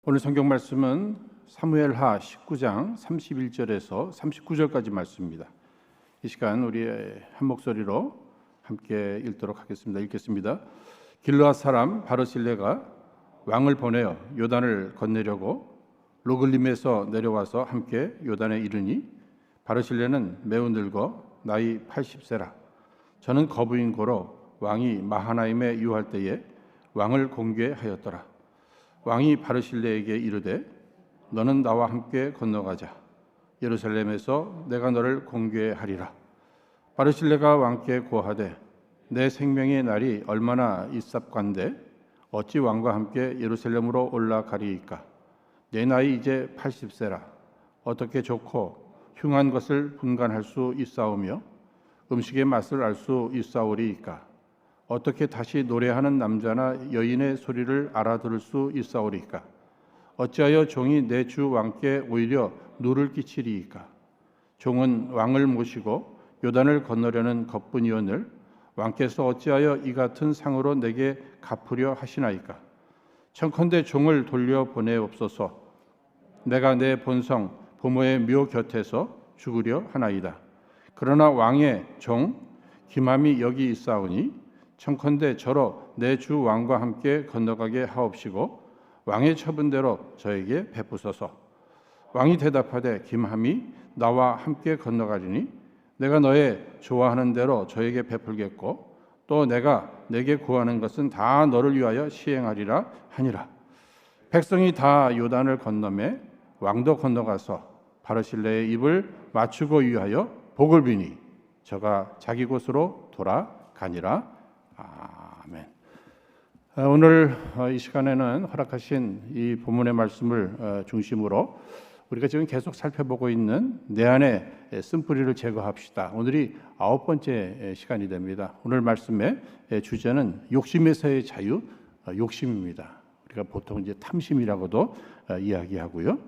오늘 성경 말씀은 사무엘하 19장 31절에서 39절까지 말씀입니다. 이 시간 우리 한 목소리로 함께 읽도록 하겠습니다. 읽겠습니다. 길르앗 사람 바르실레가 왕을 보내어 요단을 건너려고 로글림에서 내려와서 함께 요단에 이르니 바르실레는 매우 늙어 나이 80세라. 저는 거부인 고로 왕이 마하나임에 유할 때에 왕을 공개하였더라. 왕이 바르실레에게 이르되 너는 나와 함께 건너가자. 예루살렘에서 내가 너를 공개하리라. 바르실레가 왕께 고하되 내 생명의 날이 얼마나 있삽관데 어찌 왕과 함께 예루살렘으로 올라가리이까. 내 나이 이제 80세라. 어떻게 좋고 흉한 것을 분간할 수 있사오며 음식의 맛을 알 수 있사오리이까. 어떻게 다시 노래하는 남자나 여인의 소리를 알아들을 수 있사오리이까. 어찌하여 종이 내 주 왕께 오히려 누를 끼치리이까. 종은 왕을 모시고 요단을 건너려는 것뿐이오늘 왕께서 어찌하여 이 같은 상으로 내게 갚으려 하시나이까. 청컨대 종을 돌려 보내옵소서. 내가 내 본성 부모의 묘 곁에서 죽으려 하나이다. 그러나 왕의 종 김함이 여기 있사오니 청컨대 저로 내 주 왕과 함께 건너가게 하옵시고 왕의 처분대로 저에게 베푸소서. 왕이 대답하되 김함이 나와 함께 건너가리니 내가 너의 좋아하는 대로 저에게 베풀겠고 또 내가 내게 구하는 것은 다 너를 위하여 시행하리라 하니라. 백성이 다 요단을 건너매 왕도 건너가서 바르실레의 입을 맞추고 위하여 복을 비니 저가 자기 곳으로 돌아가니라. 아멘. 오늘 이 시간에는 허락하신 이 본문의 말씀을 중심으로 우리가 지금 계속 살펴보고 있는 내 안의 쓴뿌리를 제거합시다. 오늘이 9번째 시간이 됩니다. 오늘 말씀의 주제는 욕심에서의 자유, 욕심입니다. 우리가 보통 이제 탐심이라고도 이야기하고요.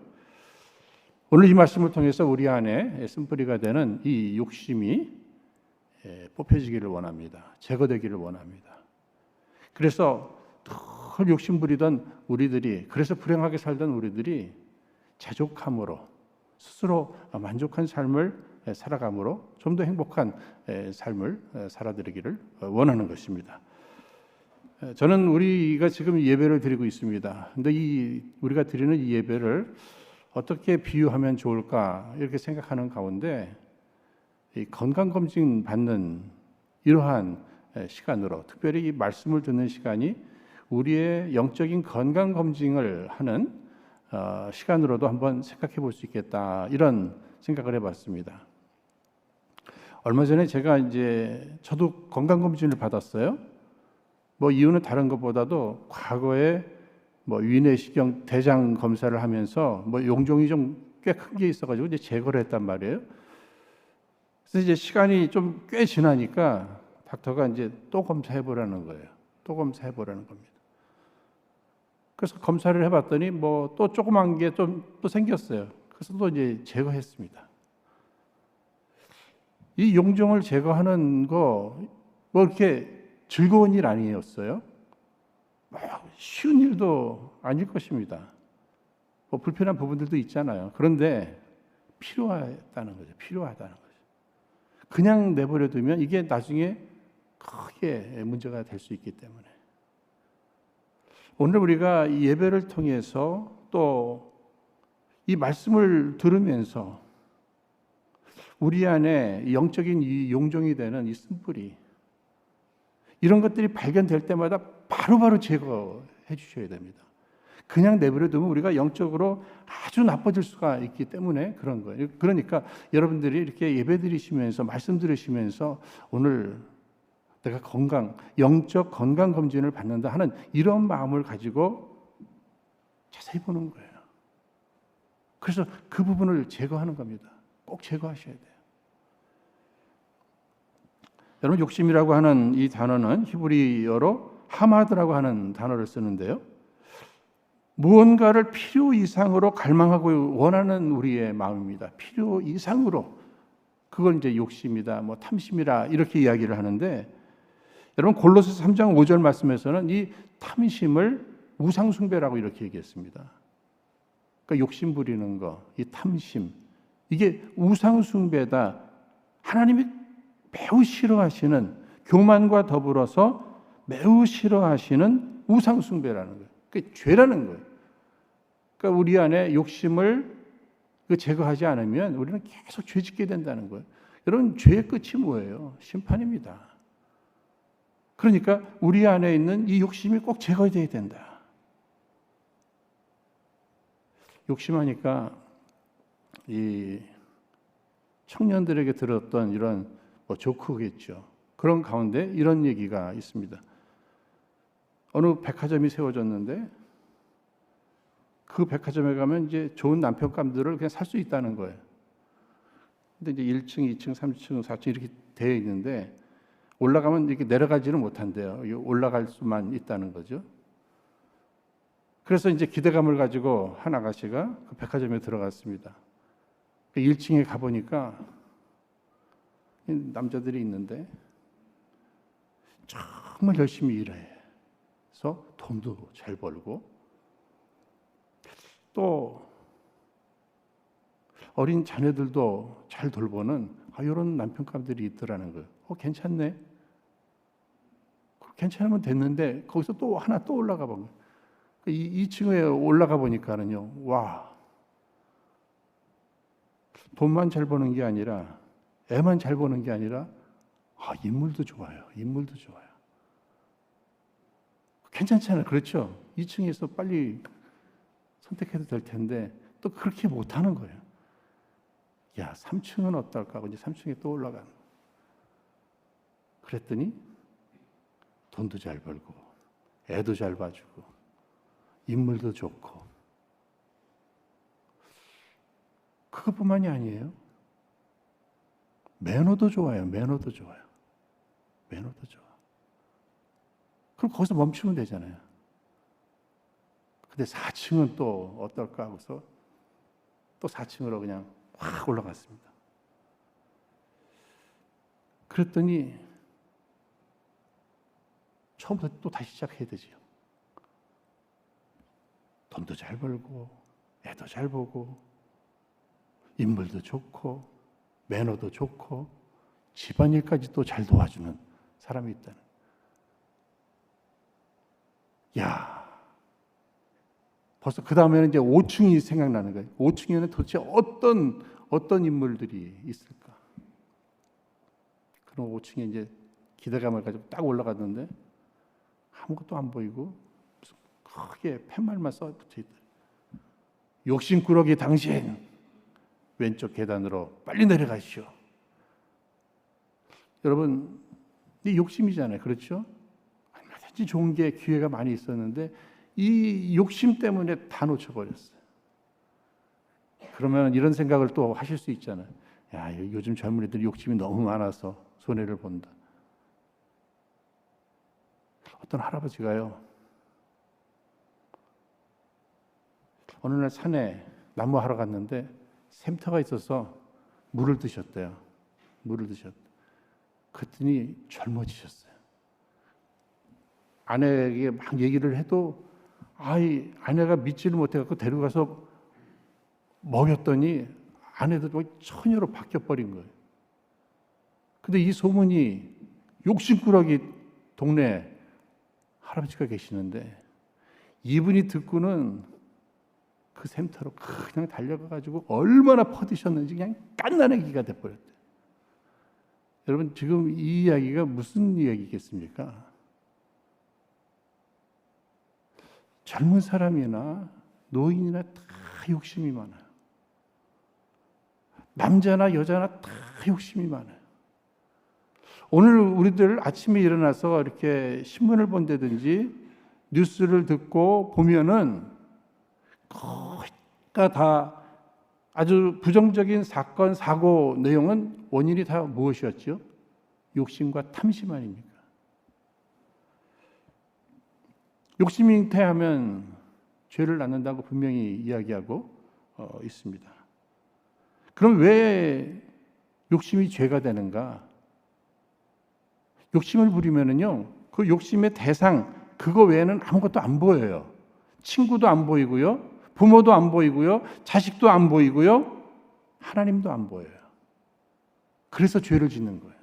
오늘 이 말씀을 통해서 우리 안에 쓴뿌리가 되는 이 욕심이 뽑혀지기를 원합니다. 제거되기를 원합니다. 그래서 늘 욕심 부리던 우리들이, 그래서 불행하게 살던 우리들이 자족함으로 스스로 만족한 삶을 살아감으로 좀 더 행복한 삶을 살아드리기를 원하는 것입니다. 저는 우리가 지금 예배를 드리고 있습니다. 근데 우리가 드리는 이 예배를 어떻게 비유하면 좋을까 이렇게 생각하는 가운데 건강검진 받는 이러한 시간으로, 특별히 이 말씀을 듣는 시간이 우리의 영적인 건강검진을 하는 시간으로도 한번 생각해 볼 수 있겠다, 이런 생각을 해봤습니다. 얼마 전에 저도 건강검진을 받았어요. 이유는 다른 것보다도 과거에 위내시경 대장 검사를 하면서 용종이 좀 꽤 큰 게 있어가지고 제거를 했단 말이에요. 그래서 시간이 좀 꽤 지나니까 닥터가 또 검사해 보라는 거예요. 또 검사해 보라는 겁니다. 그래서 검사를 해봤더니 또 조그만 게 좀 또 생겼어요. 그래서 또 제거했습니다. 이 용종을 제거하는 거 이렇게 즐거운 일 아니었어요? 쉬운 일도 아닐 것입니다. 불편한 부분들도 있잖아요. 그런데 필요하다는 거죠. 필요하다는 거죠. 그냥 내버려 두면 이게 나중에 크게 문제가 될 수 있기 때문에 오늘 우리가 이 예배를 통해서 또 이 말씀을 들으면서 우리 안에 영적인 이 용종이 되는 이 쓴뿌리, 이런 것들이 발견될 때마다 바로바로 제거해 주셔야 됩니다. 그냥 내버려 두면 우리가 영적으로 아주 나빠질 수가 있기 때문에 그런 거예요. 그러니까 여러분들이 이렇게 예배 드리시면서 말씀 들으시면서 오늘 내가 영적 건강 검진을 받는다 하는 이런 마음을 가지고 자세히 보는 거예요. 그래서 그 부분을 제거하는 겁니다. 꼭 제거하셔야 돼요. 여러분, 욕심이라고 하는 이 단어는 히브리어로 하마드라고 하는 단어를 쓰는데요. 무언가를 필요 이상으로 갈망하고 원하는 우리의 마음입니다. 필요 이상으로. 그걸 욕심이다, 탐심이라 이렇게 이야기를 하는데, 여러분 골로새서 3장 5절 말씀에서는 이 탐심을 우상숭배라고 이렇게 얘기했습니다. 그러니까 욕심 부리는 거, 이 탐심, 이게 우상 숭배다. 하나님이 매우 싫어하시는, 교만과 더불어서 매우 싫어하시는 우상 숭배라는 거예요. 그게 죄라는 거예요. 그러니까 우리 안에 욕심을 제거하지 않으면 우리는 계속 죄 짓게 된다는 거예요. 여러분, 죄의 끝이 뭐예요? 심판입니다. 그러니까 우리 안에 있는 이 욕심이 꼭 제거돼야 된다. 욕심하니까 이 청년들에게 들었던 이런 조크겠죠. 그런 가운데 이런 얘기가 있습니다. 어느 백화점이 세워졌는데 그 백화점에 가면 이제 좋은 남편감들을 그냥 살 수 있다는 거예요. 근데 이제 1층, 2층, 3층, 4층 이렇게 되어 있는데 올라가면 이렇게 내려가지는 못한대요. 올라갈 수만 있다는 거죠. 그래서 이제 기대감을 가지고 한 아가씨가 그 백화점에 들어갔습니다. 1층에 가보니까 남자들이 있는데 정말 열심히 일해서 돈도 잘 벌고 또 어린 자녀들도 잘 돌보는 이런 남편감들이 있더라는 거예요. 괜찮네. 괜찮으면 됐는데 거기서 또 하나 또 올라가 본 거예요. 2층에 올라가 보니까는요, 와, 돈만 잘 버는 게 아니라, 애만 잘 버는 게 아니라, 인물도 좋아요. 인물도 좋아요. 괜찮잖아요. 그렇죠? 2층에서 빨리 선택해도 될 텐데, 또 그렇게 못하는 거예요. 야, 3층은 어떨까 하고 이제 3층에 또 올라간. 그랬더니, 돈도 잘 벌고, 애도 잘 봐주고, 인물도 좋고, 그것뿐만이 아니에요. 매너도 좋아요. 매너도 좋아요. 매너도 좋아. 그럼 거기서 멈추면 되잖아요. 근데 4층은 또 어떨까 하고서 또 4층으로 그냥 확 올라갔습니다. 그랬더니 처음부터 또 다시 시작해야 되죠. 돈도 잘 벌고, 애도 잘 보고, 인물도 좋고, 매너도 좋고, 집안일까지 또 잘 도와주는 사람이 있다는. 야, 벌써 그 다음에는 이제 5층이 생각나는 거예요. 5층에는 도대체 어떤 인물들이 있을까? 그럼 5층에 이제 기대감을 가지고 딱 올라갔는데 아무것도 안 보이고 무슨 크게 팻말만 써 붙어 있다. 욕심꾸러기 당신 왼쪽 계단으로 빨리 내려가시오. 여러분, 이 욕심이잖아요. 그렇죠? 얼마든지 좋은 게 기회가 많이 있었는데 이 욕심 때문에 다 놓쳐버렸어요. 그러면 이런 생각을 또 하실 수 있잖아요. 야, 요즘 젊은이들이 욕심이 너무 많아서 손해를 본다. 어떤 할아버지가요, 어느 날 산에 나무 하러 갔는데 샘터가 있어서 물을 드셨대요. 물을 드셨대. 그랬더니 젊어지셨어요. 아내에게 막 얘기를 해도 아내가 믿지를 못해갖고 데려가서 먹였더니 아내도 처녀로 바뀌어버린 거예요. 근데 이 소문이 욕심꾸러기 동네 할아버지가 계시는데 이분이 듣고는 그 샘터로 그냥 달려가가지고 얼마나 퍼드셨는지 그냥 깐난애기가 돼버렸대요. 여러분, 지금 이 이야기가 무슨 이야기겠습니까? 젊은 사람이나 노인이나 다 욕심이 많아요. 남자나 여자나 다 욕심이 많아요. 오늘 우리들 아침에 일어나서 이렇게 신문을 본다든지 뉴스를 듣고 보면은 거의 다 아주 부정적인 사건, 사고 내용은 원인이 다 무엇이었죠? 욕심과 탐심 아닙니까? 욕심이 잉태하면 죄를 낳는다고 분명히 이야기하고 있습니다. 그럼 왜 욕심이 죄가 되는가? 욕심을 부리면은요, 그 욕심의 대상, 그거 외에는 아무것도 안 보여요. 친구도 안 보이고요, 부모도 안 보이고요. 자식도 안 보이고요. 하나님도 안 보여요. 그래서 죄를 짓는 거예요.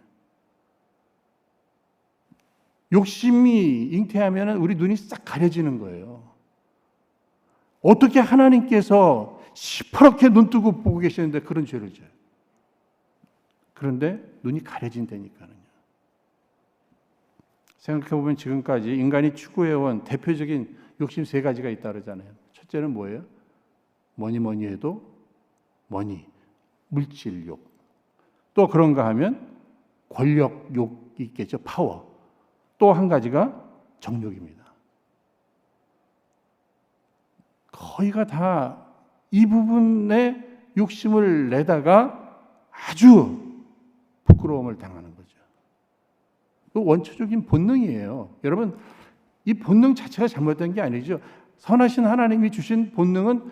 욕심이 잉태하면 우리 눈이 싹 가려지는 거예요. 어떻게 하나님께서 시퍼렇게 눈 뜨고 보고 계시는데 그런 죄를 져요. 그런데 눈이 가려진다니까요. 생각해보면 지금까지 인간이 추구해온 대표적인 욕심 세 가지가 있다 그러잖아요. 첫째는 뭐예요? 뭐니 해도 머니, 물질욕. 또 그런가 하면 권력욕이 있겠죠. 파워. 또 한 가지가 정욕입니다. 거의가 다 이 부분에 욕심을 내다가 아주 부끄러움을 당하는 거죠. 원초적인 본능이에요. 여러분, 이 본능 자체가 잘못된 게 아니죠. 선하신 하나님이 주신 본능은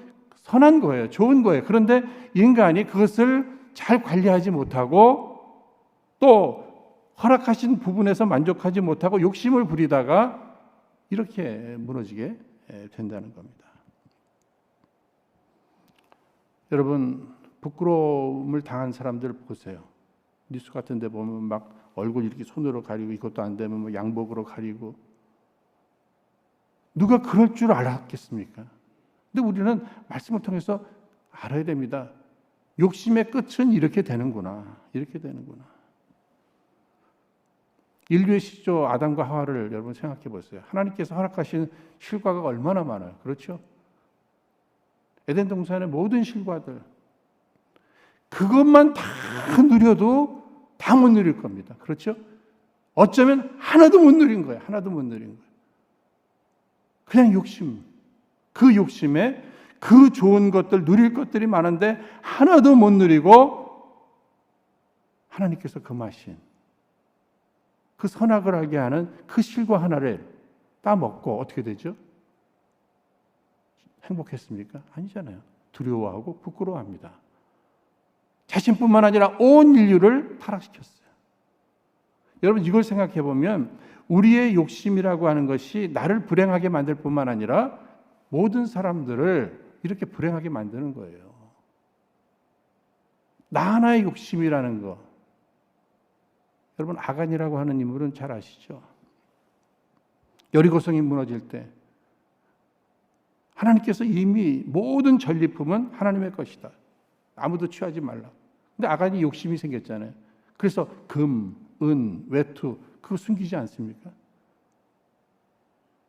선한 거예요. 좋은 거예요. 그런데 인간이 그것을 잘 관리하지 못하고 또 허락하신 부분에서 만족하지 못하고 욕심을 부리다가 이렇게 무너지게 된다는 겁니다. 여러분, 부끄러움을 당한 사람들 보세요. 뉴스 같은 데 보면 막 얼굴 이렇게 손으로 가리고 이것도 안 되면 뭐 양복으로 가리고 누가 그럴 줄 알았겠습니까? 근데 우리는 말씀을 통해서 알아야 됩니다. 욕심의 끝은 이렇게 되는구나. 이렇게 되는구나. 인류의 시조 아담과 하와를 여러분 생각해 보세요. 하나님께서 허락하신 실과가 얼마나 많아요. 그렇죠? 에덴 동산의 모든 실과들 그것만 다 누려도 다 못 누릴 겁니다. 그렇죠? 어쩌면 하나도 못 누린 거예요. 하나도 못 누린 거예요. 그냥 욕심. 그 욕심에 그 좋은 것들, 누릴 것들이 많은데 하나도 못 누리고 하나님께서 금하신 그 선악을 하게 하는 그 실과 하나를 따먹고 어떻게 되죠? 행복했습니까? 아니잖아요. 두려워하고 부끄러워합니다. 자신뿐만 아니라 온 인류를 타락시켰어요. 여러분 이걸 생각해 보면 우리의 욕심이라고 하는 것이 나를 불행하게 만들 뿐만 아니라 모든 사람들을 이렇게 불행하게 만드는 거예요. 나 하나의 욕심이라는 거. 여러분 아간이라고 하는 인물은 잘 아시죠? 여리고성이 무너질 때 하나님께서 이미 모든 전리품은 하나님의 것이다. 아무도 취하지 말라. 근데 아간이 욕심이 생겼잖아요. 그래서 금, 은, 외투 그거 숨기지 않습니까?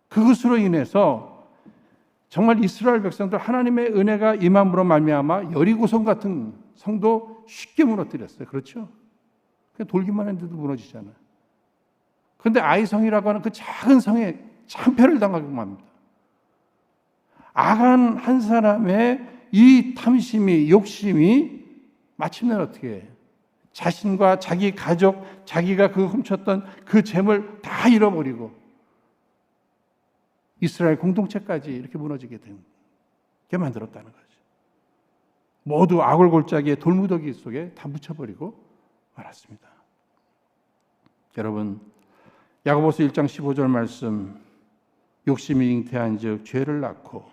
그것으로 인해서 정말 이스라엘 백성들 하나님의 은혜가 임함으로 말미암아 여리고성 같은 성도 쉽게 무너뜨렸어요. 그렇죠? 그냥 돌기만 했는데도 무너지잖아요. 그런데 아이성이라고 하는 그 작은 성에 참패를 당하고 맙니다. 아간 한 사람의 이 탐심이 욕심이 마침내 어떻게 해요? 자신과 자기 가족, 자기가 그 훔쳤던 그 재물 다 잃어버리고 이스라엘 공동체까지 이렇게 무너지게 되게 만들었다는 거죠. 모두 아골골짜기의 돌무더기 속에 다 묻혀버리고 말았습니다. 여러분 야고보서 1장 15절 말씀 욕심이 잉태한 즉 죄를 낳고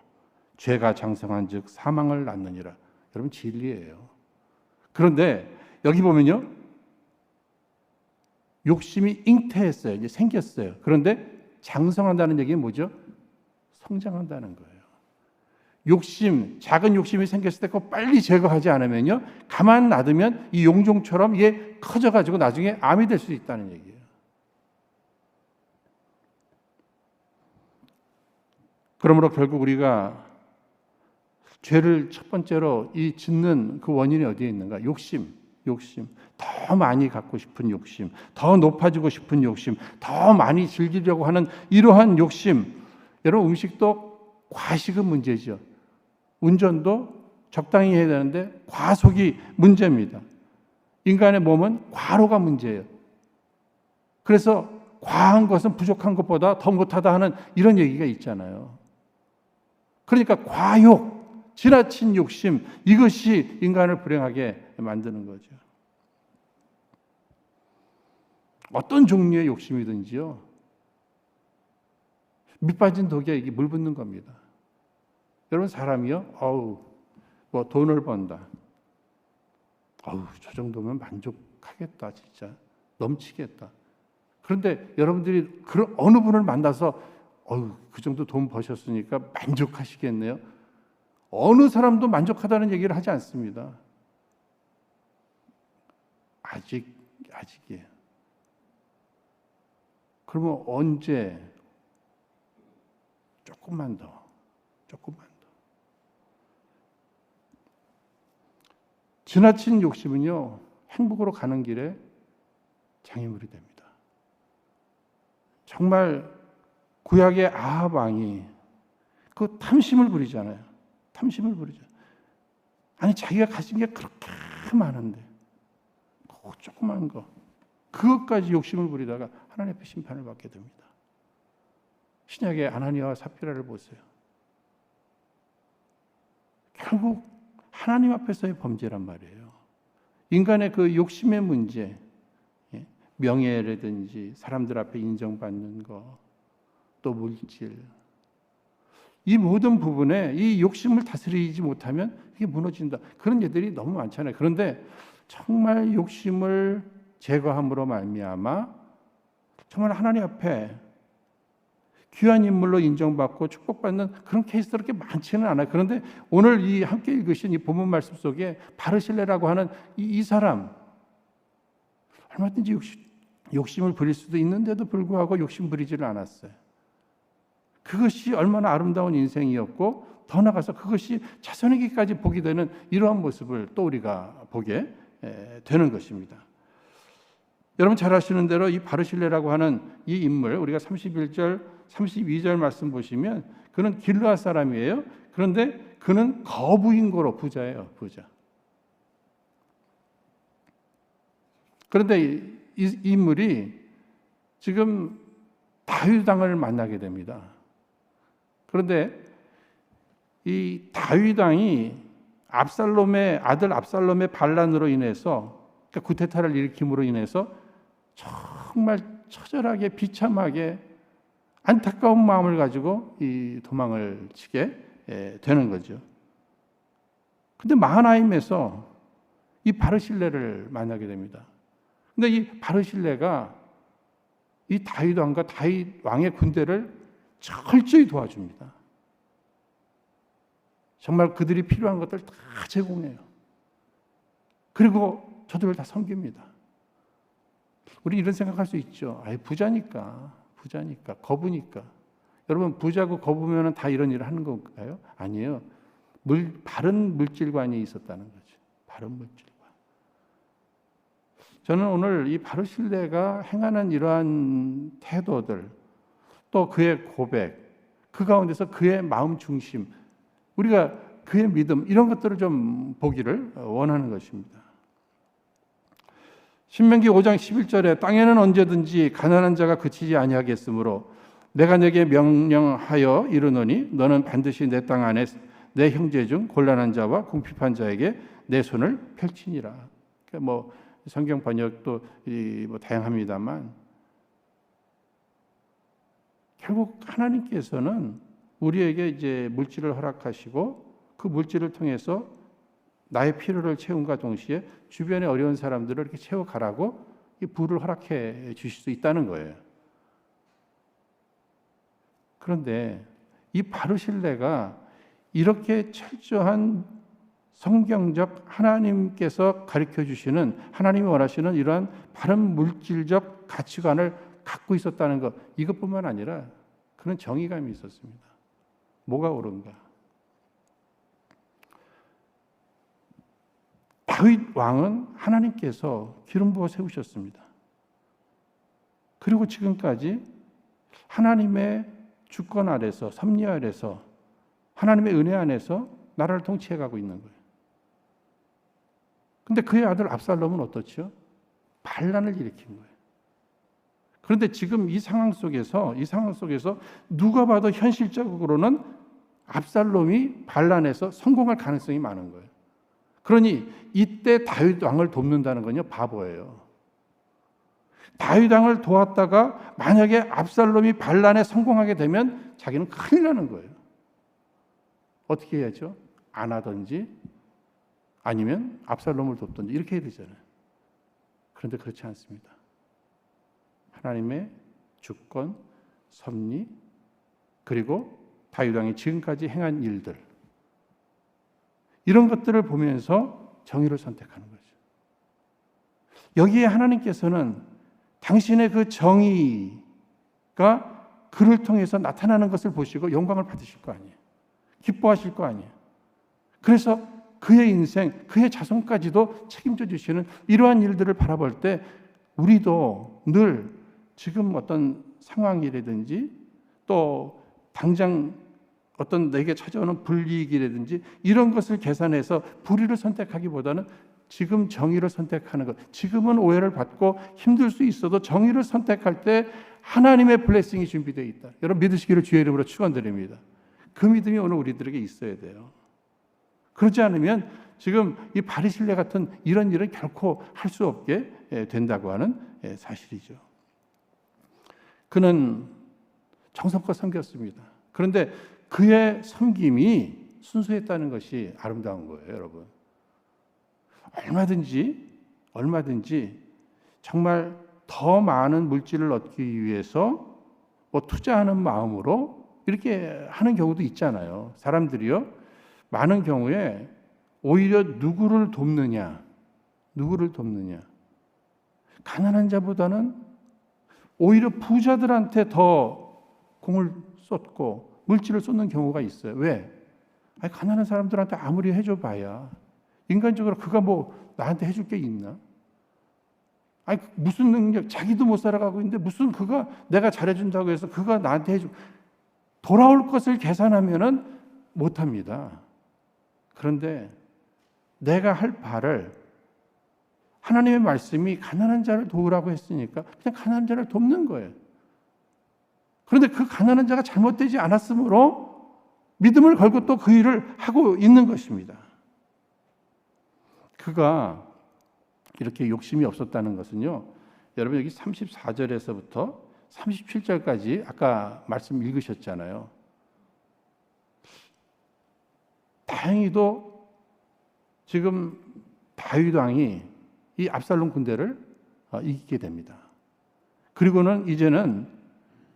죄가 장성한 즉 사망을 낳느니라. 여러분 진리예요. 그런데 여기 보면요. 욕심이 잉태했어요. 이제 생겼어요. 그런데 장성한다는 얘기는 뭐죠? 성장한다는 거예요. 욕심, 작은 욕심이 생겼을 때 그거 빨리 제거하지 않으면요. 가만 놔두면 이 용종처럼 이게 커져가지고 나중에 암이 될 수 있다는 얘기예요. 그러므로 결국 우리가 죄를 첫 번째로 이 짓는 그 원인이 어디에 있는가? 욕심. 더 많이 갖고 싶은 욕심, 더 높아지고 싶은 욕심, 더 많이 즐기려고 하는 이러한 욕심. 여러분 음식도 과식은 문제죠. 운전도 적당히 해야 되는데 과속이 문제입니다. 인간의 몸은 과로가 문제예요. 그래서 과한 것은 부족한 것보다 더 못하다 하는 이런 얘기가 있잖아요. 그러니까 과욕, 지나친 욕심, 이것이 인간을 불행하게 만드는 거죠. 어떤 종류의 욕심이든지요. 밑 빠진 독에 이게 물 붓는 겁니다. 여러분 사람이요, 뭐 돈을 번다. 저 정도면 만족하겠다, 진짜 넘치겠다. 그런데 여러분들이 그런 어느 분을 만나서 그 정도 돈 버셨으니까 만족하시겠네요. 어느 사람도 만족하다는 얘기를 하지 않습니다. 아직이에요. 그러면 언제? 조금만 더. 지나친 욕심은요, 행복으로 가는 길에 장애물이 됩니다. 정말 구약의 아합 왕이 그 탐심을 부리잖아요. 아니 자기가 가진 게 그렇게 많은데 그 조그만 거 그것까지 욕심을 부리다가 하나님 앞에 심판을 받게 됩니다. 신약의 아나니아와 삽비라를 보세요. 결국 하나님 앞에서의 범죄란 말이에요. 인간의 그 욕심의 문제, 명예라든지 사람들 앞에 인정받는 거, 또 물질, 이 모든 부분에 이 욕심을 다스리지 못하면 이게 무너진다. 그런 예들이 너무 많잖아요. 그런데 정말 욕심을 제거함으로 말미암아 정말 하나님 앞에 귀한 인물로 인정받고 축복받는 그런 케이스가 그렇게 많지는 않아요. 그런데 오늘 이 함께 읽으신 이 본문 말씀 속에 바르실레라고 하는 이 사람, 얼마든지 욕심을 부릴 수도 있는데도 불구하고 욕심 부리지를 않았어요. 그것이 얼마나 아름다운 인생이었고 더 나아가서 그것이 자손에게까지 복이 되는 이러한 모습을 또 우리가 보게 되는 것입니다. 여러분 잘 아시는 대로 이 바르실레라고 하는 이 인물, 우리가 31절, 32절 말씀 보시면 그는 길르앗 사람이에요. 그런데 그는 거부인 거로 부자예요. 부자. 그런데 이 인물이 지금 다윗 왕을 만나게 됩니다. 그런데 이 다윗 왕이 아들 압살롬의 반란으로 인해서, 그러니까 구테타를 일으킴으로 인해서 정말 처절하게 비참하게 안타까운 마음을 가지고 이 도망을 치게 되는 거죠. 근데 마하나임에서 이 바르실레를 만나게 됩니다. 근데 이 바르실레가 이 다윗 왕과 다윗 왕의 군대를 철저히 도와줍니다. 정말 그들이 필요한 것들 다 제공해요. 그리고 저들을 다 섬깁니다. 우리 이런 생각할 수 있죠. 부자니까, 거부니까. 여러분 부자고 거부면 다 이런 일을 하는 건가요? 아니에요. 바른 물질관이 있었다는 거죠. 바른 물질관. 저는 오늘 이 바르실레가 행하는 이러한 태도들, 또 그의 고백, 그 가운데서 그의 마음 중심, 우리가 그의 믿음, 이런 것들을 좀 보기를 원하는 것입니다. 신명기 5장 11절에 땅에는 언제든지 가난한 자가 그치지 아니하겠으므로 내가 내게 명령하여 이르노니 너는 반드시 내 땅 안에 내 형제 중 곤란한 자와 궁핍한 자에게 내 손을 펼치니라. 그러니까 뭐 성경 번역도 뭐 다양합니다만 결국 하나님께서는 우리에게 이제 물질을 허락하시고 그 물질을 통해서 나의 필요를 채움과 동시에 주변의 어려운 사람들을 이렇게 채워가라고 이 부를 허락해 주실 수 있다는 거예요. 그런데 이 바르실레가 이렇게 철저한 성경적 하나님께서 가르쳐 주시는, 하나님이 원하시는 이러한 바른 물질적 가치관을 갖고 있었다는 것, 이것뿐만 아니라 그런 정의감이 있었습니다. 뭐가 옳은가? 다윗 왕은 하나님께서 기름 부어 세우셨습니다. 그리고 지금까지 하나님의 주권 아래서, 섭리 아래서, 하나님의 은혜 안에서 나라를 통치해 가고 있는 거예요. 근데 그의 아들 압살롬은 어떻죠? 반란을 일으킨 거예요. 그런데 지금 이 상황 속에서 누가 봐도 현실적으로는 압살롬이 반란에서 성공할 가능성이 많은 거예요. 그러니 이때 다윗 왕을 돕는다는 건요, 바보예요. 다윗 왕을 도왔다가 만약에 압살롬이 반란에 성공하게 되면 자기는 큰일 나는 거예요. 어떻게 해야죠? 안 하든지 아니면 압살롬을 돕든지 이렇게 해야 되잖아요. 그런데 그렇지 않습니다. 하나님의 주권, 섭리, 그리고 다윗 왕이 지금까지 행한 일들, 이런 것들을 보면서 정의를 선택하는 거죠. 여기에 하나님께서는 당신의 그 정의가 그를 통해서 나타나는 것을 보시고 영광을 받으실 거 아니에요. 기뻐하실 거 아니에요. 그래서 그의 인생, 그의 자손까지도 책임져 주시는 이러한 일들을 바라볼 때 우리도 늘 지금 어떤 상황이라든지 또 당장 어떤 내게 찾아오는 불이익이라든지 이런 것을 계산해서 불의를 선택하기보다는 지금 정의를 선택하는 것, 지금은 오해를 받고 힘들 수 있어도 정의를 선택할 때 하나님의 블레싱이 준비되어 있다. 여러분 믿으시기를 주의 이름으로 축원드립니다. 그 믿음이 오늘 우리들에게 있어야 돼요. 그렇지 않으면 지금 이 바리실레 같은 이런 일은 결코 할 수 없게 된다고 하는 사실이죠. 그는 정성껏 섬겼습니다. 그런데 그의 섬김이 순수했다는 것이 아름다운 거예요, 여러분. 얼마든지 정말 더 많은 물질을 얻기 위해서 뭐 투자하는 마음으로 이렇게 하는 경우도 있잖아요. 사람들이요, 많은 경우에 오히려 누구를 돕느냐, 가난한 자보다는 오히려 부자들한테 더 공을 쏟고 물질을 쏟는 경우가 있어요. 왜? 아니, 가난한 사람들한테 아무리 해줘봐야 인간적으로 그가 뭐 나한테 해줄 게 있나? 아니, 무슨 능력, 자기도 못 살아가고 있는데 무슨 그가 내가 잘해준다고 해서 그가 나한테 해줄, 돌아올 것을 계산하면은 못합니다. 그런데 내가 할 바를, 하나님의 말씀이 가난한 자를 도우라고 했으니까 그냥 가난한 자를 돕는 거예요. 그런데 그 가난한 자가 잘못되지 않았으므로 믿음을 걸고 또 그 일을 하고 있는 것입니다. 그가 이렇게 욕심이 없었다는 것은요, 여러분 여기 34절에서부터 37절까지 아까 말씀 읽으셨잖아요. 다행히도 지금 다윗 왕이 이 압살롬 군대를 이기게 됩니다. 그리고는 이제는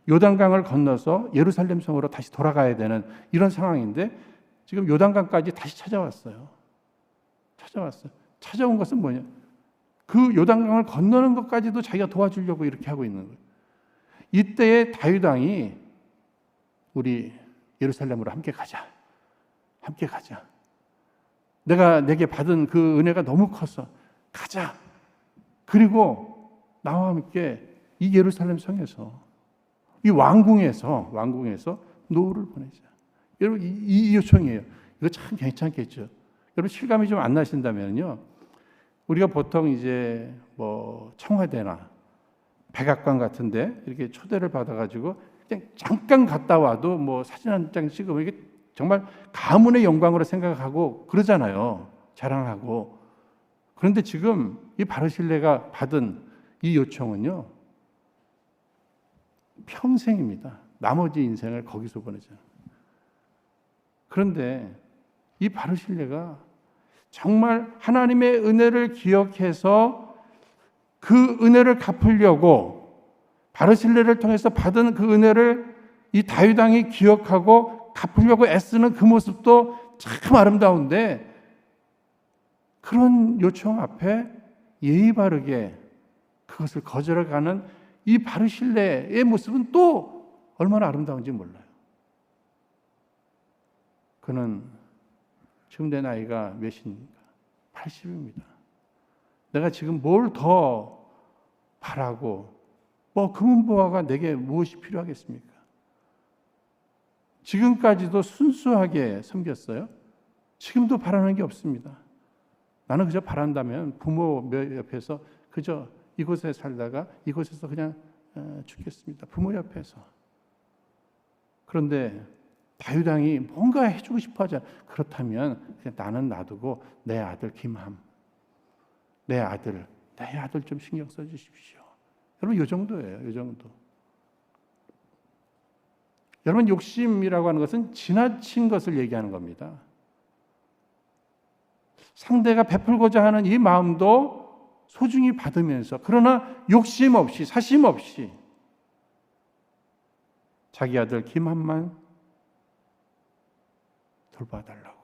요단강을 건너서 예루살렘 성으로 다시 돌아가야 되는 이런 상황인데 지금 요단강까지 다시 찾아왔어요. 찾아온 것은 뭐냐? 그 요단강을 건너는 것까지도 자기가 도와주려고 이렇게 하고 있는 거예요. 이때에 다윗 왕이 우리 예루살렘으로 함께 가자. 내게 받은 그 은혜가 너무 커서 가자. 그리고 나와 함께 이 예루살렘 성에서 이 왕궁에서 노후를 보내자. 여러분 이 요청이에요. 이거 참 괜찮겠죠. 여러분 실감이 좀 안 나신다면요. 우리가 보통 이제 뭐 청와대나 백악관 같은데 이렇게 초대를 받아가지고 그냥 잠깐 갔다 와도 뭐 사진 한 장 찍으면 이게 정말 가문의 영광으로 생각하고 그러잖아요. 자랑하고. 그런데 지금 이 바르실레가 받은 이 요청은요, 평생입니다. 나머지 인생을 거기서 보내잖아요. 그런데 이 바르실레가 정말 하나님의 은혜를 기억해서 그 은혜를 갚으려고 바르실레를 통해서 받은 그 은혜를 이 다윗 왕이 기억하고 갚으려고 애쓰는 그 모습도 참 아름다운데 그런 요청 앞에 예의 바르게 그것을 거절해가는 이 바르실레의 모습은 또 얼마나 아름다운지 몰라요. 그는 지금 내 나이가 몇입니까? 80입니다. 내가 지금 뭘 더 바라고 뭐 금은보화가 내게 무엇이 필요하겠습니까? 지금까지도 순수하게 섬겼어요. 지금도 바라는 게 없습니다. 나는 그저 바란다면 부모 옆에서 그저 이곳에 살다가 이곳에서 그냥 죽겠습니다. 부모 옆에서. 그런데 다윗 왕이 뭔가 해주고 싶어 하잖아요. 그렇다면 그냥 나는 놔두고 내 아들 김함, 내 아들 좀 신경 써주십시오. 여러분 이 정도예요. 이 정도. 여러분, 욕심이라고 하는 것은 지나친 것을 얘기하는 겁니다. 상대가 베풀고자 하는 이 마음도 소중히 받으면서, 그러나 욕심 없이, 사심 없이 자기 아들 김한만 돌봐달라고,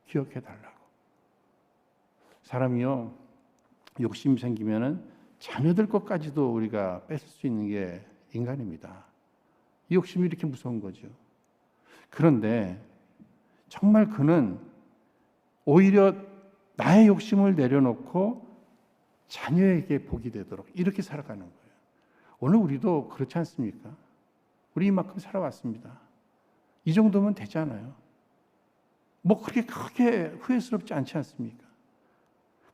기억해달라고. 사람이요, 욕심이 생기면은 자녀들 것까지도 우리가 뺏을 수 있는 게 인간입니다. 이 욕심이 이렇게 무서운 거죠. 그런데 정말 그는 오히려 나의 욕심을 내려놓고 자녀에게 복이 되도록 이렇게 살아가는 거예요. 오늘 우리도 그렇지 않습니까? 우리 이만큼 살아왔습니다. 이 정도면 되잖아요. 뭐 그렇게 크게 후회스럽지 않지 않습니까?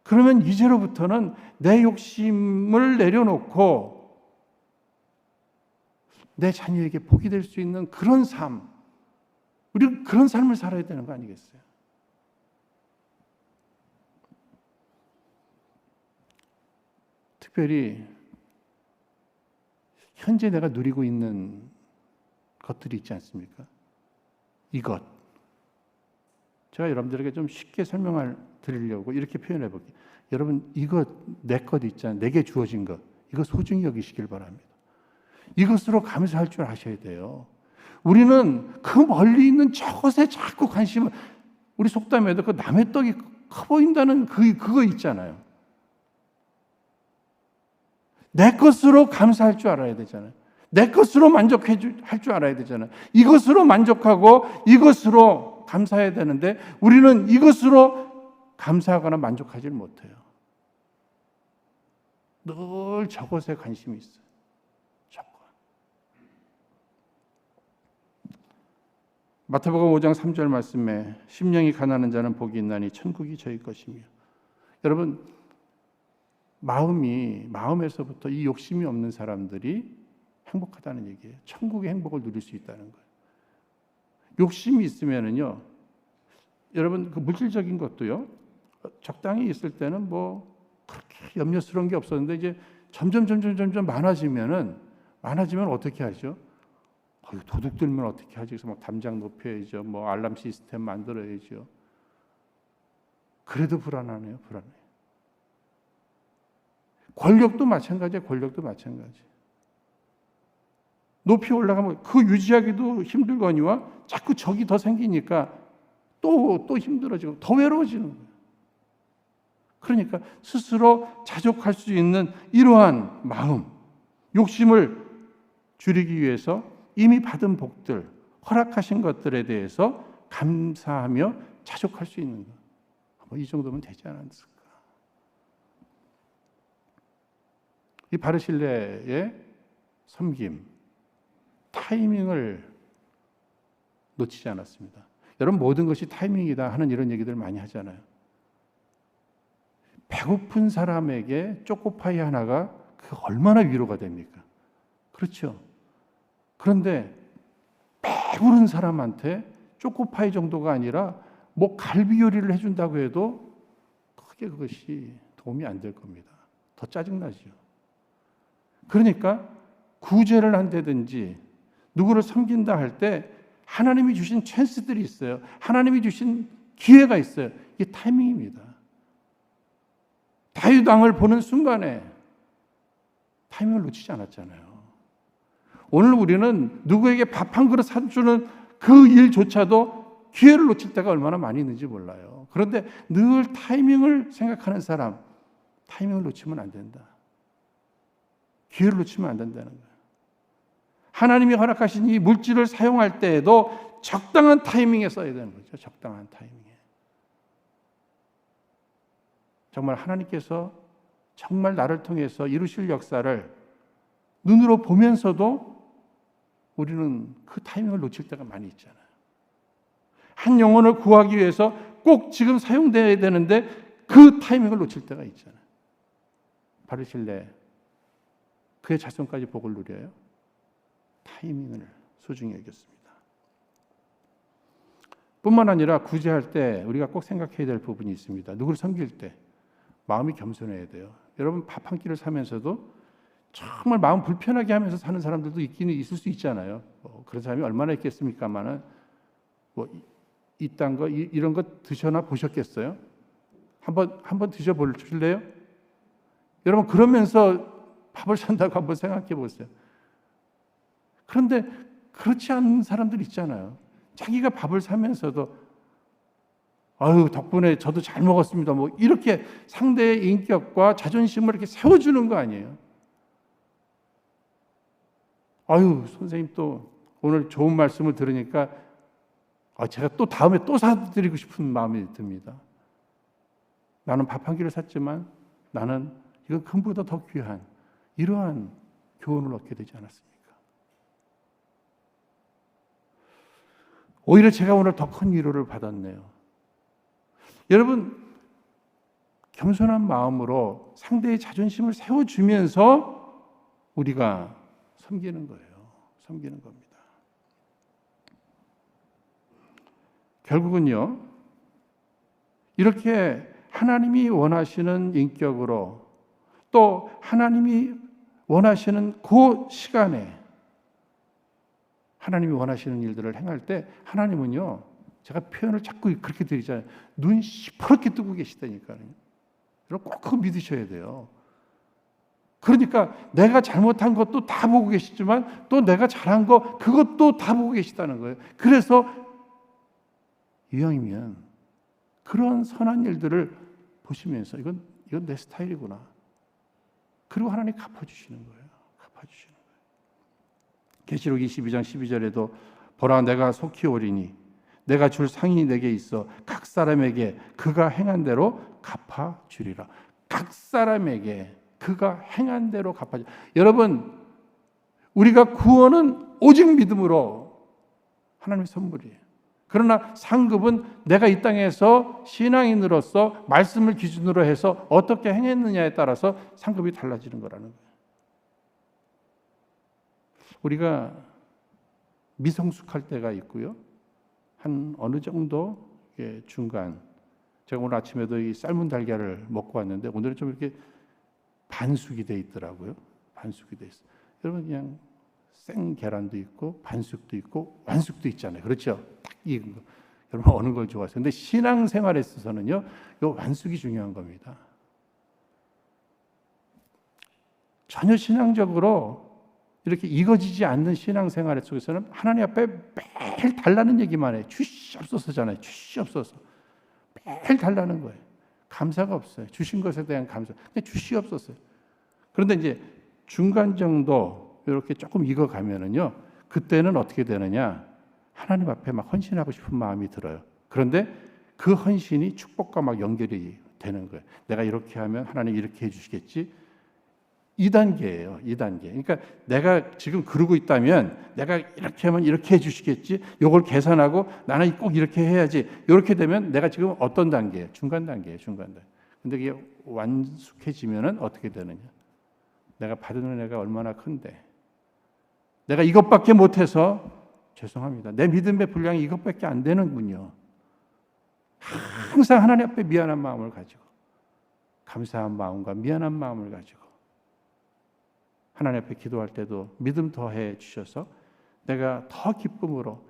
그러면 이제로부터는 내 욕심을 내려놓고 내 자녀에게 복이 될 수 있는 그런 삶, 우리는 그런 삶을 살아야 되는 거 아니겠어요? 특별히 현재 내가 누리고 있는 것들이 있지 않습니까? 이것. 제가 여러분들에게 좀 쉽게 설명을 드리려고 이렇게 표현해 볼게요. 여러분, 이것, 내 것 있잖아요. 내게 주어진 것. 이거 소중히 여기시길 바랍니다. 이것으로 감사할 줄 아셔야 돼요. 우리는 그 멀리 있는 저것에 자꾸 관심을, 우리 속담에도 그 남의 떡이 커 보인다는 그거 있잖아요. 내 것으로 감사할 줄 알아야 되잖아요. 내 것으로 만족할 줄 알아야 되잖아요. 이것으로 만족하고 이것으로 감사해야 되는데 우리는 이것으로 감사하거나 만족하지 못해요. 늘 저것에 관심이 있어요. 저것. 마태복음 5장 3절 말씀에 심령이 가난한 자는 복이 있나니 천국이 저희 것이며. 여러분, 마음에서부터 이 욕심이 없는 사람들이 행복하다는 얘기예요. 천국의 행복을 누릴 수 있다는 거예요. 욕심이 있으면은요, 여러분, 그 물질적인 것도요, 적당히 있을 때는 뭐 그렇게 염려스러운 게 없었는데 이제 점점 많아지면 어떻게 하죠? 도둑 들면 어떻게 하지? 그래서 막 담장 높여야죠. 뭐 알람 시스템 만들어야죠. 그래도 불안하네요. 불안해요. 권력도 마찬가지예요. 권력도 마찬가지. 높이 올라가면 그 유지하기도 힘들거니와 자꾸 적이 더 생기니까 또 힘들어지고 더 외로워지는 거예요. 그러니까 스스로 자족할 수 있는 이러한 마음, 욕심을 줄이기 위해서 이미 받은 복들, 허락하신 것들에 대해서 감사하며 자족할 수 있는 것. 이 정도면 되지 않았을까? 이 바르실레의 섬김, 타이밍을 놓치지 않았습니다. 여러분, 모든 것이 타이밍이다 하는 이런 얘기들 많이 하잖아요. 배고픈 사람에게 초코파이 하나가 그 얼마나 위로가 됩니까? 그렇죠? 그런데 배부른 사람한테 초코파이 정도가 아니라 뭐 갈비 요리를 해준다고 해도 크게 그것이 도움이 안 될 겁니다. 더 짜증나죠. 그러니까 구제를 한다든지 누구를 섬긴다 할 때 하나님이 주신 찬스들이 있어요. 하나님이 주신 기회가 있어요. 이게 타이밍입니다. 다윗 왕을 보는 순간에 타이밍을 놓치지 않았잖아요. 오늘 우리는 누구에게 밥 한 그릇 사주는 그 일조차도 기회를 놓칠 때가 얼마나 많이 있는지 몰라요. 그런데 늘 타이밍을 생각하는 사람, 타이밍을 놓치면 안 된다. 기회를 놓치면 안 된다는 거예요. 하나님이 허락하신 이 물질을 사용할 때에도 적당한 타이밍에 써야 되는 거죠. 적당한 타이밍에. 정말 하나님께서 정말 나를 통해서 이루실 역사를 눈으로 보면서도 우리는 그 타이밍을 놓칠 때가 많이 있잖아요. 한 영혼을 구하기 위해서 꼭 지금 사용돼야 되는데 그 타이밍을 놓칠 때가 있잖아요. 바르실레, 그의 자손까지 복을 누려요. 타이밍을 소중히 여겼습니다. 뿐만 아니라 구제할 때 우리가 꼭 생각해야 될 부분이 있습니다. 누구를 섬길 때 마음이 겸손해야 돼요. 여러분, 밥 한 끼를 사면서도 정말 마음 불편하게 하면서 사는 사람들도 있기는 있을 수 있잖아요. 그런 사람이 얼마나 있겠습니까만은 이딴 거 이런 거 드셔나 보셨겠어요? 한번 드셔보실래요? 여러분 그러면서 밥을 산다고 한번 생각해 보세요. 그런데 그렇지 않은 사람들 있잖아요. 자기가 밥을 사면서도 아유 덕분에 저도 잘 먹었습니다. 뭐 이렇게 상대의 인격과 자존심을 이렇게 세워주는 거 아니에요? 아유 선생님 또 오늘 좋은 말씀을 들으니까 제가 또 다음에 또 사드리고 싶은 마음이 듭니다. 나는 밥 한 끼를 샀지만 나는 이거 금보다 더 귀한 이러한 교훈을 얻게 되지 않았습니까? 오히려 제가 오늘 더 큰 위로를 받았네요. 여러분 겸손한 마음으로 상대의 자존심을 세워주면서 우리가 섬기는 거예요. 섬기는 겁니다. 결국은요, 이렇게 하나님이 원하시는 인격으로 또 하나님이 원하시는 그 시간에 하나님이 원하시는 일들을 행할 때 하나님은요, 제가 표현을 자꾸 그렇게 드리잖아요. 눈 시퍼렇게 뜨고 계시다니까요. 여러분 꼭 그거 믿으셔야 돼요. 그러니까 내가 잘못한 것도 다 보고 계시지만 또 내가 잘한 거 그것도 다 보고 계시다는 거예요. 그래서 이왕이면 그런 선한 일들을 보시면서 이건 내 스타일이구나. 그리고 하나님 갚아주시는 거예요. 갚아주시는 거예요. 계시록 22장 12절에도 보라 내가 속히 오리니 내가 줄 상이 내게 있어 각 사람에게 그가 행한 대로 갚아주리라. 각 사람에게 그가 행한 대로 갚아주리라. 여러분 우리가 구원은 오직 믿음으로 하나님의 선물이에요. 그러나 상급은 내가 이 땅에서 신앙인으로서 말씀을 기준으로 해서 어떻게 행했느냐에 따라서 상급이 달라지는 거라는 거예요. 우리가 미성숙할 때가 있고요. 한 어느 정도 중간. 제가 오늘 아침에도 이 삶은 달걀을 먹고 왔는데 오늘은 좀 이렇게 반숙이 돼 있더라고요. 반숙이 돼 있어요. 여러분 그냥 생 계란도 있고 반숙도 있고 완숙도 있잖아요. 그렇죠? 딱 익은 거. 여러분 어느 걸 좋아하세요? 근데 신앙생활에 있어서는요. 이 완숙이 중요한 겁니다. 전혀 신앙적으로 이렇게 익어지지 않는 신앙생활 속에서는 하나님 앞에 매일 달라는 얘기만 해요. 주시옵소서잖아요. 주시옵소서. 매일 달라는 거예요. 감사가 없어요. 주신 것에 대한 감사. 그냥 주시옵소서. 그런데 이제 중간 정도 이렇게 조금 익어가면은요, 그때는 어떻게 되느냐? 하나님 앞에 막 헌신하고 싶은 마음이 들어요. 그런데 그 헌신이 축복과 막 연결이 되는 거예요. 내가 이렇게 하면 하나님 이렇게 해주시겠지? 2단계예요. 2단계. 그러니까 내가 지금 그러고 있다면 내가 이렇게 하면 이렇게 해주시겠지? 이걸 계산하고 나는 꼭 이렇게 해야지. 이렇게 되면 내가 지금 어떤 단계예요? 중간 단계예요. 중간 단계. 근데 이게 완숙해지면은 어떻게 되느냐? 내가 받은 은혜가 얼마나 큰데 내가 이것밖에 못해서 죄송합니다. 내 믿음의 분량이 이것밖에 안 되는군요. 항상 하나님 앞에 미안한 마음을 가지고 감사한 마음과 미안한 마음을 가지고 하나님 앞에 기도할 때도 믿음 더해 주셔서 내가 더 기쁨으로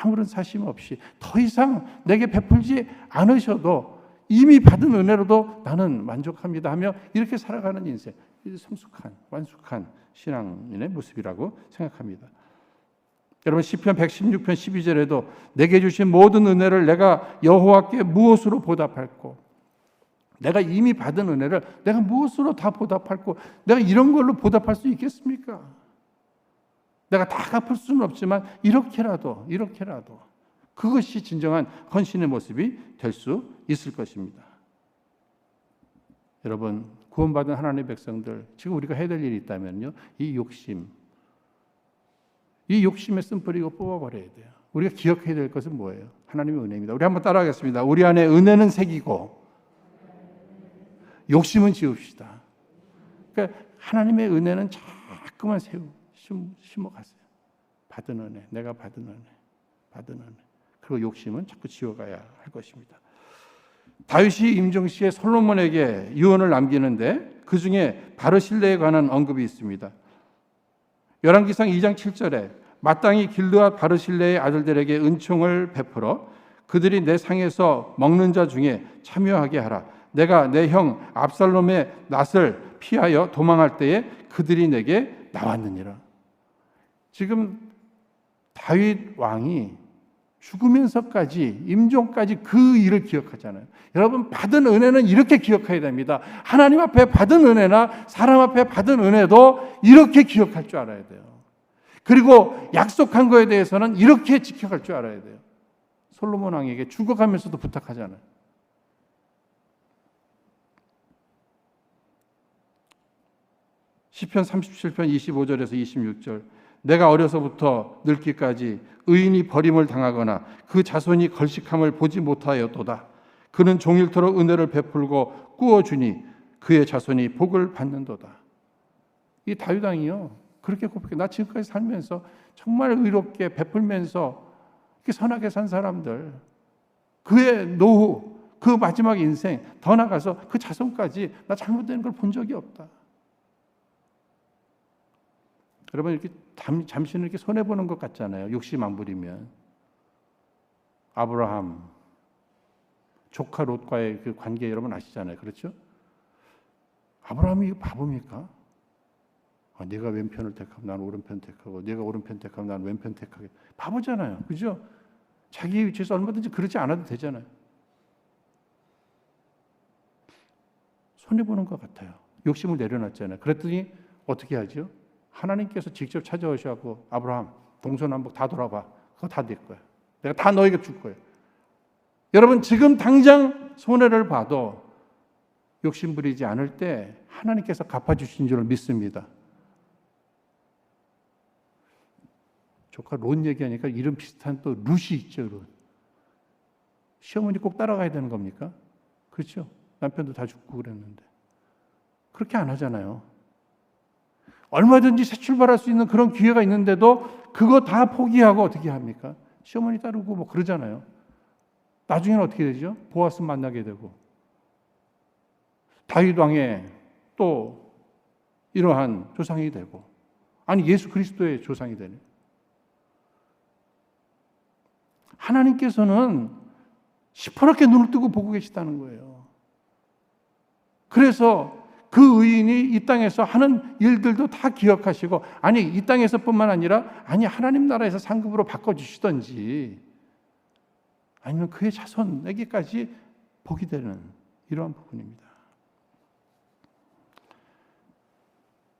아무런 사심 없이 더 이상 내게 베풀지 않으셔도 이미 받은 은혜로도 나는 만족합니다 하며 이렇게 살아가는 인생, 성숙한 완숙한 신앙인의 모습이라고 생각합니다. 여러분 시편 116편 12절에도 내게 주신 모든 은혜를 내가 여호와께 무엇으로 보답할꼬? 내가 이미 받은 은혜를 내가 무엇으로 다 보답할꼬? 내가 이런 걸로 보답할 수 있겠습니까? 내가 다 갚을 수는 없지만 이렇게라도 그것이 진정한 헌신의 모습이 될 수 있을 것입니다. 여러분 구원받은 하나님의 백성들 지금 우리가 해야 될 일이 있다면요. 이 욕심의 쓴뿌리 이거 뽑아버려야 돼요. 우리가 기억해야 될 것은 뭐예요? 하나님의 은혜입니다. 우리 한번 따라하겠습니다. 우리 안에 은혜는 새기고 욕심은 지웁시다. 그러니까 하나님의 은혜는 자꾸만 심어가세요. 받은 은혜, 내가 받은 은혜. 그리고 욕심은 자꾸 지워가야 할 것입니다. 다윗이 임종시에 솔로몬에게 유언을 남기는데 그 중에 바르실레에 관한 언급이 있습니다. 열왕기상 2장 7절에 마땅히 길르앗 바르실레의 아들들에게 은총을 베풀어 그들이 내 상에서 먹는 자 중에 참여하게 하라. 내가 내 형 압살롬의 낫을 피하여 도망할 때에 그들이 내게 나왔느니라. 지금 다윗 왕이 죽으면서까지 임종까지 그 일을 기억하잖아요. 여러분, 받은 은혜는 이렇게 기억해야 됩니다. 하나님 앞에 받은 은혜나 사람 앞에 받은 은혜도 이렇게 기억할 줄 알아야 돼요. 그리고 약속한 거에 대해서는 이렇게 지켜갈 줄 알아야 돼요. 솔로몬 왕에게 죽어가면서도 부탁하잖아요. 시편 37편 25절에서 26절, 내가 어려서부터 늙기까지 의인이 버림을 당하거나 그 자손이 걸식함을 보지 못하였도다. 그는 종일토록 은혜를 베풀고 꾸어주니 그의 자손이 복을 받는도다. 이 다윗 왕이요, 그렇게 고백해. 나 지금까지 살면서 정말 의롭게 베풀면서 이렇게 선하게 산 사람들, 그의 노후, 그 마지막 인생, 더 나가서 그 자손까지 나 잘못된 걸 본 적이 없다. 여러분, 이렇게 잠시는 이렇게 손해보는 것 같잖아요. 욕심 안 부리면. 아브라함, 조카 롯과의 그 관계 여러분 아시잖아요. 그렇죠? 아브라함이 바보입니까? 내가 왼편을 택하면 나는 오른편 택하고, 내가 오른편 택하면 나는 왼편 택하게. 바보잖아요. 그죠? 자기 위치에서 얼마든지 그러지 않아도 되잖아요. 손해보는 것 같아요. 욕심을 내려놨잖아요. 그랬더니 어떻게 하죠? 하나님께서 직접 찾아오셔서 아브라함, 동서남북 다 돌아봐. 그거 다 내 거야. 내가 다 너에게 줄 거야. 여러분, 지금 당장 손해를 봐도 욕심 부리지 않을 때 하나님께서 갚아주신 줄 믿습니다. 조카 롯 얘기하니까 이름 비슷한 또 룻이 있죠. 룻. 시어머니 꼭 따라가야 되는 겁니까? 그렇죠? 남편도 다 죽고 그랬는데. 그렇게 안 하잖아요. 얼마든지 새 출발할 수 있는 그런 기회가 있는데도 그거 다 포기하고 어떻게 합니까? 시어머니 따르고 뭐 그러잖아요. 나중에는 어떻게 되죠? 보아스 만나게 되고 다윗 왕의 또 이러한 조상이 되고, 아니 예수 그리스도의 조상이 되네. 하나님께서는 시퍼렇게 눈을 뜨고 보고 계시다는 거예요. 그래서 그 의인이 이 땅에서 하는 일들도 다 기억하시고, 아니 이 땅에서뿐만 아니라 아니 하나님 나라에서 상급으로 바꿔주시든지 아니면 그의 자손에게까지 복이 되는 이러한 부분입니다.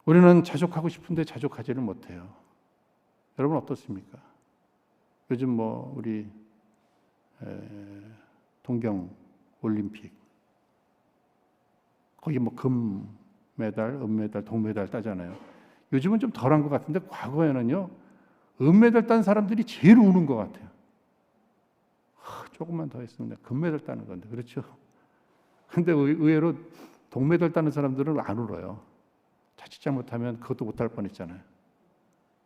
우리는 자족하고 싶은데 자족하지를 못해요. 여러분 어떻습니까? 요즘 뭐 우리 동경 올림픽 거기 뭐 금메달, 은메달, 동메달 따잖아요. 요즘은 좀 덜한 것 같은데 과거에는요, 은메달 딴 사람들이 제일 우는 것 같아요. 조금만 더 했으면 금메달 따는 건데, 그렇죠? 근데 의외로 동메달 따는 사람들은 안 울어요. 자칫 잘못하면 그것도 못할 뻔했잖아요.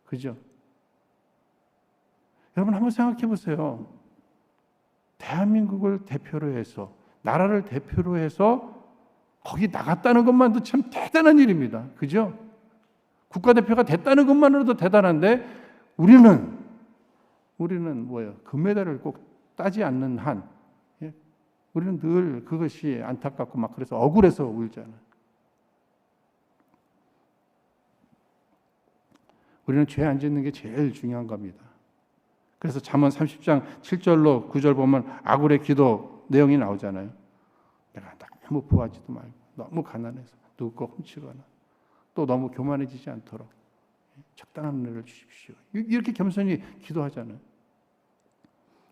그죠? 여러분 한번 생각해 보세요. 대한민국을 대표로 해서, 나라를 대표로 해서 거기 나갔다는 것만도 참 대단한 일입니다. 그죠? 국가대표가 됐다는 것만으로도 대단한데 우리는 뭐예요? 금메달을 꼭 따지 않는 한 우리는 늘 그것이 안타깝고 막 그래서 억울해서 울잖아요. 우리는 죄 안 짓는 게 제일 중요한 겁니다. 그래서 잠언 30장 7절로 9절 보면 아굴의 기도 내용이 나오잖아요. 내가 너무 부하지도 말고, 너무 가난해서 누구 거 훔치거나 또 너무 교만해지지 않도록 적당한 은혜를 주십시오. 이렇게 겸손히 기도하잖아요.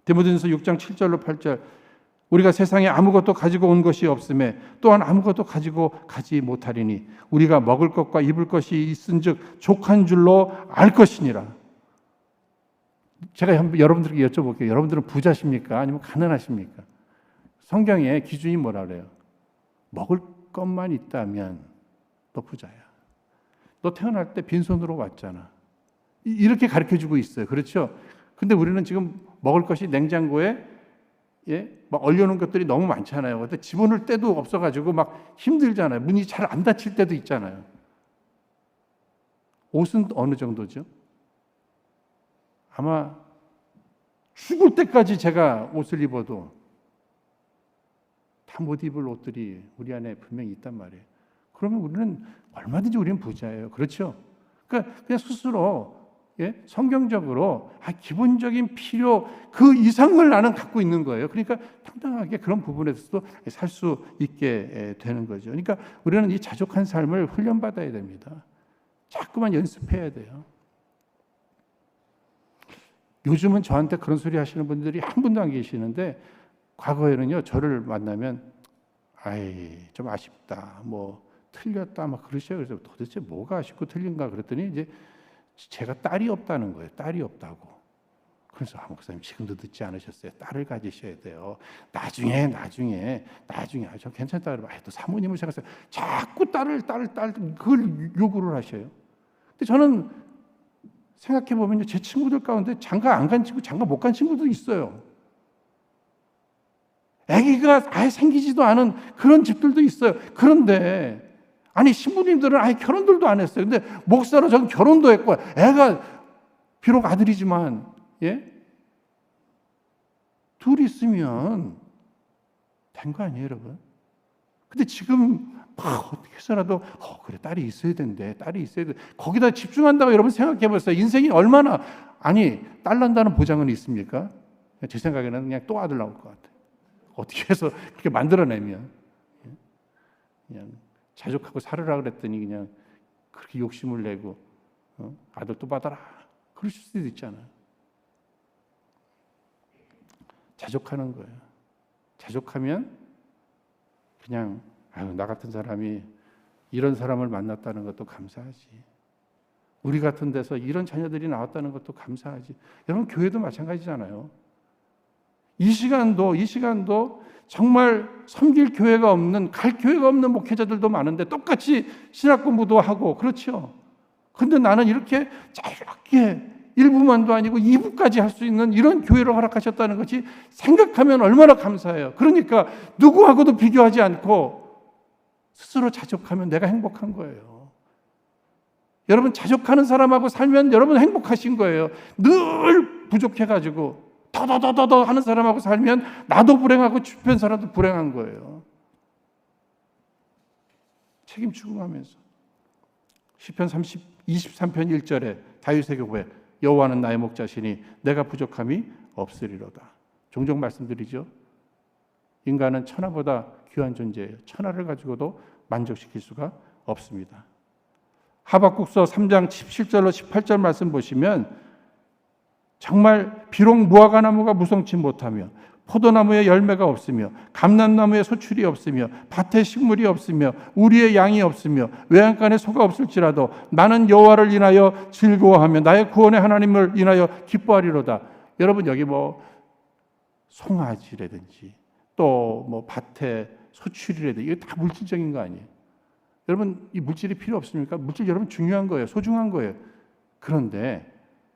디모데전서 6장 7절로 8절, 우리가 세상에 아무것도 가지고 온 것이 없음에 또한 아무것도 가지고 가지 못하리니 우리가 먹을 것과 입을 것이 있은즉 족한 줄로 알 것이니라. 제가 여러분들에게 여쭤볼게요. 여러분들은 부자십니까? 아니면 가난하십니까? 성경의 기준이 뭐라 그래요? 먹을 것만 있다면 너 부자야. 너 태어날 때 빈손으로 왔잖아. 이렇게 가르쳐주고 있어요. 그렇죠? 근데 우리는 지금 먹을 것이 냉장고에 막 얼려놓은 것들이 너무 많잖아요. 근데 집어넣을 때도 없어가지고 막 힘들잖아요. 문이 잘 안 닫힐 때도 있잖아요. 옷은 어느 정도죠? 아마 죽을 때까지 제가 옷을 입어도 다 못 입을 옷들이 우리 안에 분명히 있단 말이에요. 그러면 우리는 얼마든지 우리는 부자예요. 그렇죠? 그러니까 그냥 스스로 성경적으로 기본적인 필요 그 이상을 나는 갖고 있는 거예요. 그러니까 당당하게 그런 부분에서도 살 수 있게 되는 거죠. 그러니까 우리는 이 자족한 삶을 훈련받아야 됩니다. 자꾸만 연습해야 돼요. 요즘은 저한테 그런 소리 하시는 분들이 한 분도 안 계시는데 과거에는요, 저를 만나면 좀 아쉽다, 뭐 틀렸다, 막 그러셔요. 그래서 도대체 뭐가 아쉽고 틀린가 그랬더니 이제 제가 딸이 없다는 거예요. 딸이 없다고. 그래서 목사님 지금도 듣지 않으셨어요? 딸을 가지셔야 돼요. 나중에 저 괜찮다 그러면 또 사모님을 생각해서 자꾸 딸 그걸 요구를 하셔요. 근데 저는 생각해 보면요, 제 친구들 가운데 장가 안 간 친구, 장가 못 간 친구도 있어요. 아기가 아예 생기지도 않은 그런 집들도 있어요. 그런데 신부님들은 아예 결혼들도 안 했어요. 근데 목사로 전 결혼도 했고 애가 비록 아들이지만 둘 있으면 된 거 아니에요, 여러분? 근데 지금 막 어떻게 해서라도 그래 딸이 있어야 된대. 딸이 있어야 돼. 거기다 집중한다고 여러분 생각해 보세요. 인생이 얼마나 딸 난다는 보장은 있습니까? 제 생각에는 그냥 또 아들 나올 것 같아요. 어떻게 해서 그렇게 만들어내면 그냥 자족하고 살으라 그랬더니 그냥 그렇게 욕심을 내고 아들 또 받아라 그러실 수도 있잖아요. 자족하는 거예요. 자족하면 그냥 나 같은 사람이 이런 사람을 만났다는 것도 감사하지. 우리 같은 데서 이런 자녀들이 나왔다는 것도 감사하지. 여러분 교회도 마찬가지잖아요. 이 시간도 정말 섬길 교회가 없는, 갈 교회가 없는 목회자들도 많은데 똑같이 신학 공부도 하고 그렇죠. 근데 나는 이렇게 짧게 1부만도 아니고 2부까지 할 수 있는 이런 교회를 허락하셨다는 것이 생각하면 얼마나 감사해요. 그러니까 누구하고도 비교하지 않고 스스로 자족하면 내가 행복한 거예요. 여러분 자족하는 사람하고 살면 여러분 행복하신 거예요. 늘 부족해가지고 더더더더 하는 사람하고 살면 나도 불행하고 주변 사람도 불행한 거예요. 책임 추궁하면서 시편 23편 1절에 다윗의 고백 여호와는 나의 목자시니 내가 부족함이 없으리로다. 종종 말씀드리죠. 인간은 천하보다 귀한 존재예요. 천하를 가지고도 만족시킬 수가 없습니다. 하박국서 3장 17절로 18절 말씀 보시면 정말 비록 무화과나무가 무성치 못하며 포도나무에 열매가 없으며 감람나무에 소출이 없으며 밭에 식물이 없으며 우리의 양이 없으며 외양간에 소가 없을지라도 나는 여호와를 인하여 즐거워하며 나의 구원의 하나님을 인하여 기뻐하리로다. 여러분 여기 송아지라든지 또 밭에 소출이라든지 이게 다 물질적인 거 아니에요? 여러분 이 물질이 필요 없습니까? 물질 여러분 중요한 거예요. 소중한 거예요. 그런데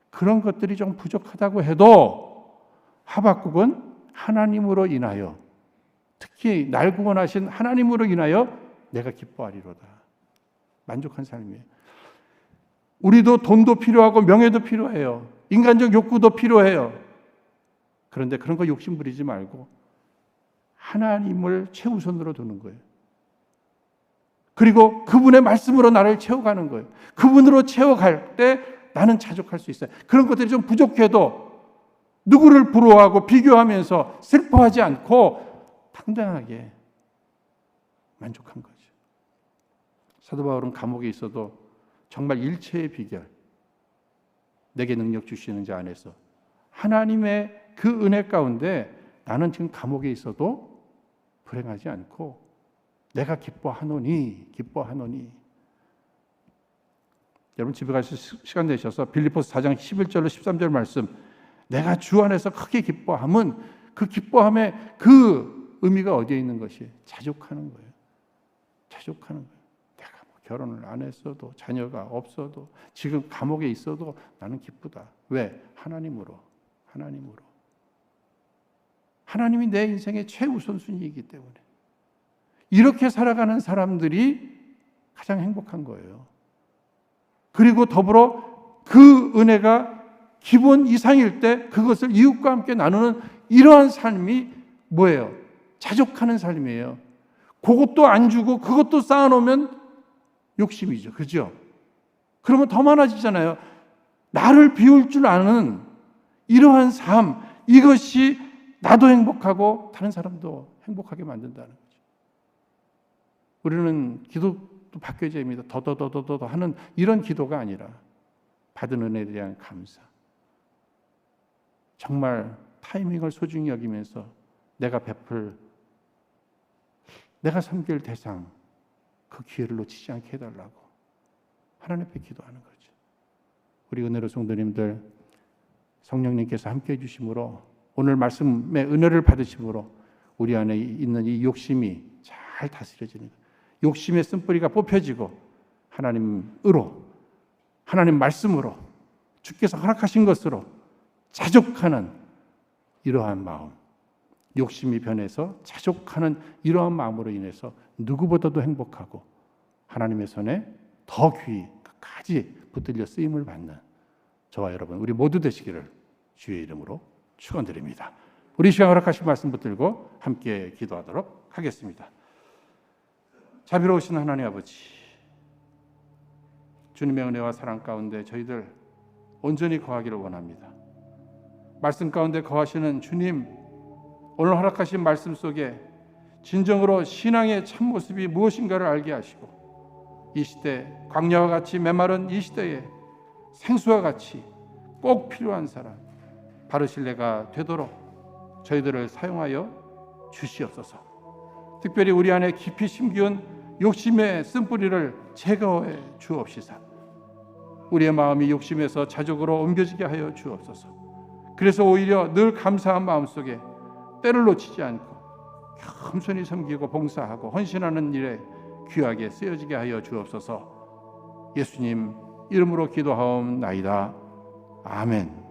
그런 것들이 좀 부족하다고 해도 하박국은 하나님으로 인하여 특히 날 구원하신 하나님으로 인하여 내가 기뻐하리로다. 만족한 삶이에요. 우리도 돈도 필요하고 명예도 필요해요. 인간적 욕구도 필요해요. 그런데 그런 거 욕심 부리지 말고 하나님을 최우선으로 두는 거예요. 그리고 그분의 말씀으로 나를 채워가는 거예요. 그분으로 채워갈 때 나는 자족할 수 있어요. 그런 것들이 좀 부족해도 누구를 부러워하고 비교하면서 슬퍼하지 않고 당당하게 만족한 거죠. 사도 바울은 감옥에 있어도 정말 일체의 비결, 내게 능력 주시는 자 안에서 하나님의 그 은혜 가운데 나는 지금 감옥에 있어도 불행하지 않고 내가 기뻐하노니. 여러분 집에 가서 시간 내셔서 빌립보서 4장 11절로 13절 말씀, 내가 주 안에서 크게 기뻐함은 그 기뻐함의 그 의미가 어디에 있는 것이 자족하는 거예요. 자족하는 거예요. 내가 결혼을 안 했어도 자녀가 없어도 지금 감옥에 있어도 나는 기쁘다. 왜? 하나님으로. 하나님이 내 인생의 최우선순위이기 때문에 이렇게 살아가는 사람들이 가장 행복한 거예요. 그리고 더불어 그 은혜가 기본 이상일 때 그것을 이웃과 함께 나누는 이러한 삶이 뭐예요? 자족하는 삶이에요. 그것도 안 주고 그것도 쌓아놓으면 욕심이죠. 그죠? 그러면 더 많아지잖아요. 나를 비울 줄 아는 이러한 삶, 이것이 나도 행복하고 다른 사람도 행복하게 만든다는 거죠. 우리는 기도도 바뀌어져야 합니다. 더더더더더 하는 이런 기도가 아니라 받은 은혜에 대한 감사. 정말 타이밍을 소중히 여기면서 내가 내가 섬길 대상, 그 기회를 놓치지 않게 해달라고 하나님 앞에 기도하는 거죠. 우리 은혜로 성도님들, 성령님께서 함께 해주심으로 오늘 말씀의 은혜를 받으심으로 우리 안에 있는 이 욕심이 잘 다스려지는 거예요. 욕심의 쓴뿌리가 뽑혀지고 하나님으로, 하나님 말씀으로, 주께서 허락하신 것으로 자족하는 이러한 마음, 욕심이 변해서 자족하는 이러한 마음으로 인해서 누구보다도 행복하고 하나님의 손에 더 귀히 끝까지 붙들려 쓰임을 받는 저와 여러분 우리 모두 되시기를 주의 이름으로 축원드립니다. 우리 시간 허락하신 말씀 붙들고 함께 기도하도록 하겠습니다. 자비로우신 하나님 아버지, 주님의 은혜와 사랑 가운데 저희들 온전히 거하기를 원합니다. 말씀 가운데 거하시는 주님, 오늘 허락하신 말씀 속에 진정으로 신앙의 참모습이 무엇인가를 알게 하시고 이 시대, 광야와 같이 메마른 이 시대에 생수와 같이 꼭 필요한 사람, 바르실레가 되도록 저희들을 사용하여 주시옵소서. 특별히 우리 안에 깊이 심기운 욕심의 쓴뿌리를 제거해 주옵시사. 우리의 마음이 욕심에서 자족으로 옮겨지게 하여 주옵소서. 그래서 오히려 늘 감사한 마음속에 때를 놓치지 않고 겸손히 섬기고 봉사하고 헌신하는 일에 귀하게 쓰여지게 하여 주옵소서. 예수님 이름으로 기도하옵나이다. 아멘.